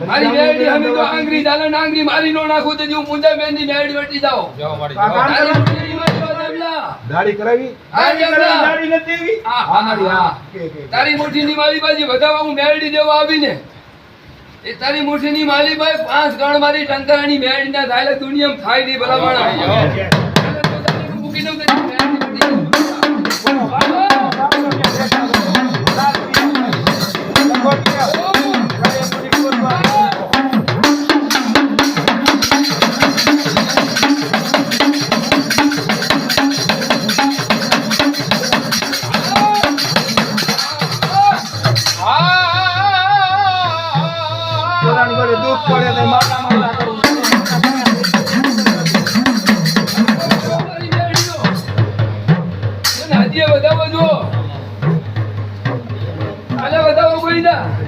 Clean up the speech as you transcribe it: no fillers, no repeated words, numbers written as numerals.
મારી મેરડી અમે તો આંગળી દાલે નાંગરી મારી નો નાખું તો હું મુંજા બેનની મેરડી વટી જાઓ જાઓ મારી તારી મુઠીની મારી બાજુલા દાઢી કરાવી દાઢી નથી એવી હા મારી હા તારી મુઠીની મારી બાજુ વધાવા હું મેરડી દેવા આવીને એ તારી મુઠીની માલી ભાઈ 5 ગણ મારી ટંકારાની મેરડી ના થાય દુનિયામાં થાય નહીં ભલામણા મૂકી દઉં તો મેરડી વટી જાઉં દુઃખ પડે તો માતા માતા કરું હજી વધાવો જો આલે વધાવો કોઈ ના